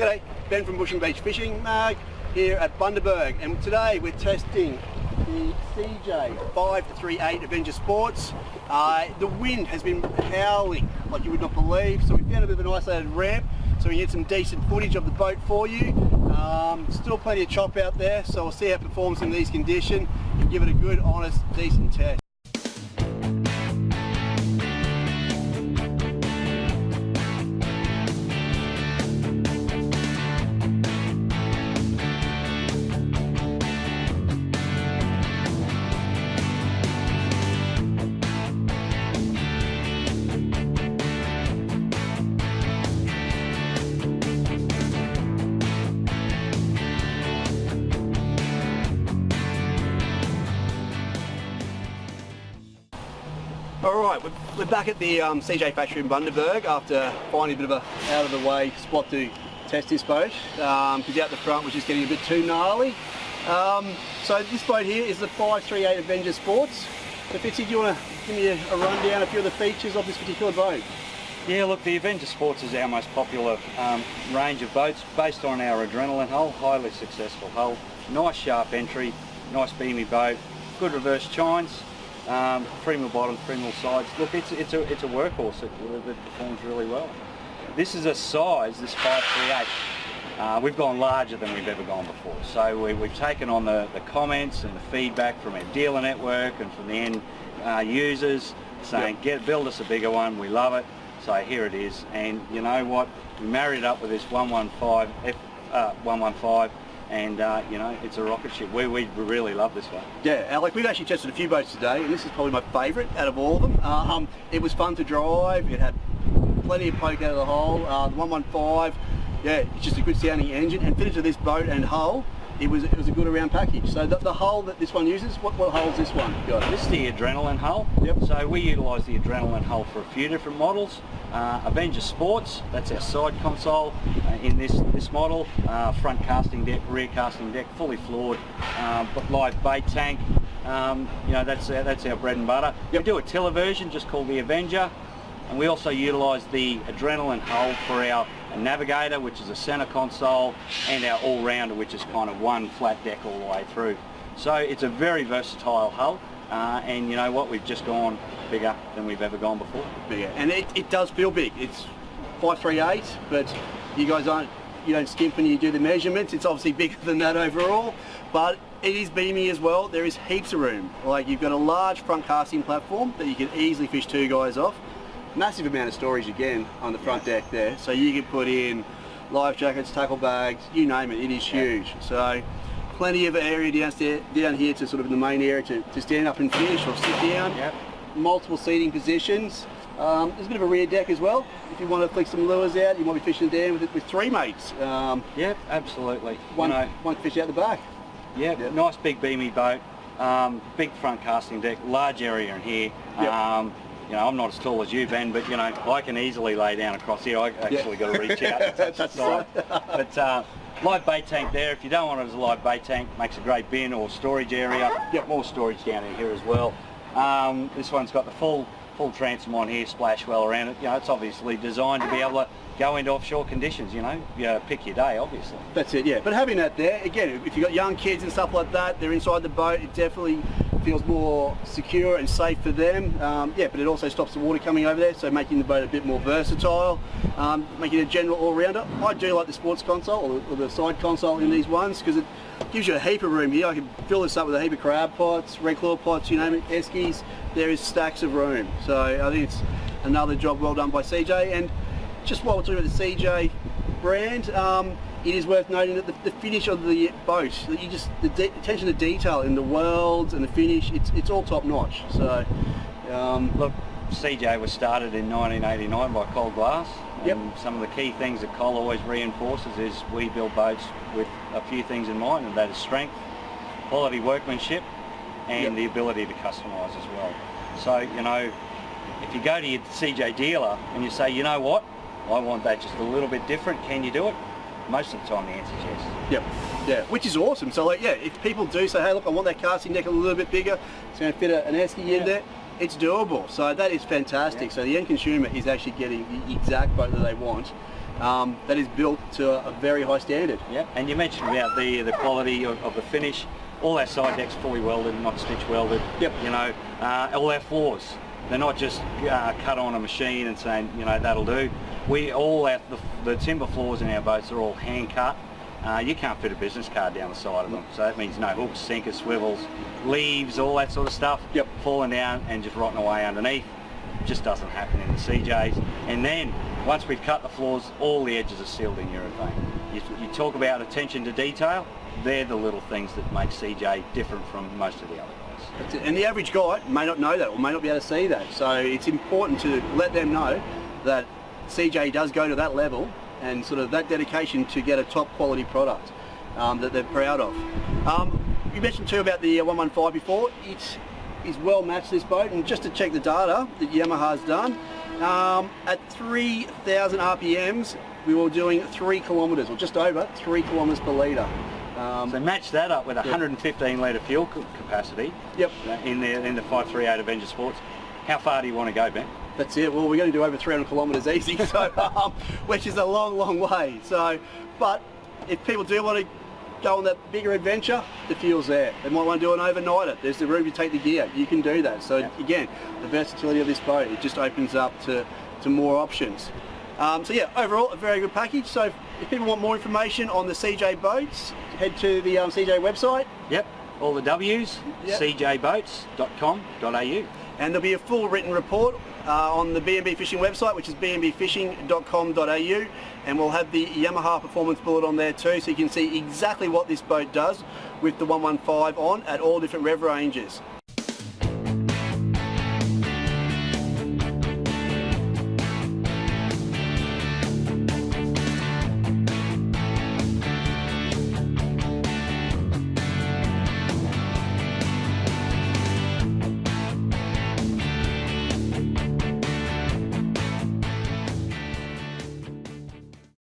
G'day, Ben from Bush and Beach Fishing Mag here at Bundaberg, and today we're testing the CJ538 Avenger Sports. The wind has been howling like you would not believe, so we found a bit of an isolated ramp so we can get some decent footage of the boat for you. Still plenty of chop out there, so we'll see how it performs in these conditions and give it a good, honest, decent test. Alright, we're back at the CJ factory in Bundaberg after finding a bit of a out of the way spot to test this boat, because out the front was just getting a bit too gnarly. So this boat here is the 538 Avenger Sports. So Fitzy, do you want to give me a rundown, a few of the features of this particular boat? Yeah, look, the Avenger Sports is our most popular range of boats based on our adrenaline hull, highly successful hull, nice sharp entry, nice beamy boat, good reverse chines. 3mm bottom, 3mm sides. Look, it's a workhorse that performs really well. This is a size, this 538. We've gone larger than we've ever gone before. So we've taken on the comments and the feedback from our dealer network and from the end users saying, build us a bigger one, we love it. So here it is, and you know what? We married it up with this 115 and you know, it's a rocket ship. We really love this one. Yeah, Alec, we've actually tested a few boats today, and this is probably my favourite out of all of them. It was fun to drive, it had plenty of poke out of the hull. The 115, yeah, it's just a good sounding engine, and fitted to this boat and hull, it was a good around package. So the hull that this one uses, what hull is this one got? This is the adrenaline hull. Yep. So we utilise the adrenaline hull for a few different models. Avenger Sports, that's our side console in this model. Front casting deck, rear casting deck, fully floored, live bait tank. You know, that's our bread and butter. Yep. We do a tiller version just called the Avenger, and we also utilise the adrenaline hull for our navigator, which is a centre console, and our all-rounder, which is kind of one flat deck all the way through. So it's a very versatile hull, and you know what, we've just gone bigger than we've ever gone before. Bigger, and it does feel big. It's 538, but you guys don't skimp when you do the measurements. It's obviously bigger than that overall, but it is beamy as well. There is heaps of room. Like, you've got a large front casting platform that you can easily fish two guys off. Massive amount of storage again on the front deck there, so you can put in life jackets, tackle bags, you name it. It is huge. So plenty of area down here to sort of in the main area to stand up and fish or sit down. Yep. Multiple seating positions. There's a bit of a rear deck as well. If you want to flick some lures out, you might be fishing down with three mates. Yep, absolutely. One fish out the back. Yep. Nice big beamy boat, big front casting deck, large area in here. Yep. You know, I'm not as tall as you, Ben, but you know, I can easily lay down across here. I actually got to reach out and touch the side. But live bait tank there. If you don't want it as a live bait tank, makes a great bin or storage area. Yep. More storage down in here as well. This one's got the full transom on here, splash well around it. You know, it's obviously designed to be able to go into offshore conditions. You know, pick your day, obviously. That's it. Yeah. But having that there, again, if you've got young kids and stuff like that, they're inside the boat. It definitely feels more secure and safe for them. Yeah, but it also stops the water coming over there, so making the boat a bit more versatile, making it a general all-rounder. I do like the sports console or the side console in these ones, because it gives you a heap of room here. I can fill this up with a heap of crab pots, red claw pots, you name it, eskies. There is stacks of room. So I think it's another job well done by CJ. And just while we're talking about the CJ brand, it is worth noting that the finish of the boat, the attention to detail in the welds and the finish, it's all top notch. So, look, CJ was started in 1989 by Col Glass. Yep. And some of the key things that Col always reinforces is we build boats with a few things in mind, and that is strength, quality workmanship, and the ability to customise as well. So, you know, if you go to your CJ dealer and you say, you know what, I want that just a little bit different, can you do it? Most of the time the answer is yes. Yep. Yeah, which is awesome. So like, yeah, if people do say, hey look, I want that casting deck a little bit bigger, it's going to fit an esky in there, it's doable. So that is fantastic. So the end consumer is actually getting the exact boat that they want. that is built to a very high standard. Yeah, and you mentioned about the quality of the finish. All our side decks fully welded, not stitch welded. Yep. You know, all our floors, they're not just cut on a machine and saying, you know, that'll do. The timber floors in our boats are all hand cut. You can't fit a business card down the side of them, so that means no hooks, sinkers, swivels, leaves, all that sort of stuff. Yep. Falling down and just rotting away underneath. Just doesn't happen in the CJs. And then once we've cut the floors, all the edges are sealed in urethane. You talk about attention to detail, they're the little things that make CJ different from most of the other guys. That's it. And the average guy may not know that or may not be able to see that, so it's important to let them know that CJ does go to that level and sort of that dedication to get a top quality product that they're proud of. You mentioned too about the 115 before. It is well matched, this boat, and just to check the data that Yamaha's done, at 3,000 RPMs we were doing 3 kilometres, or just over 3 kilometres per litre. So match that up with 115 litre fuel capacity. Yep. In the 538 Avenger Sports. How far do you want to go, Ben? That's it. Well, we're going to do over 300 kilometres easy, so which is a long, long way. So, but if people do want to go on that bigger adventure, the fuel's there. They might want to do an overnighter. There's the room to take the gear. You can do that. So again, the versatility of this boat, it just opens up to more options. So yeah, overall a very good package. So if people want more information on the CJ boats, head to the CJ website. Yep. All the W's, cjboats.com.au. And there'll be a full written report on the B&B Fishing website, which is bnbfishing.com.au, and we'll have the Yamaha performance bullet on there too, so you can see exactly what this boat does with the 115 on at all different rev ranges.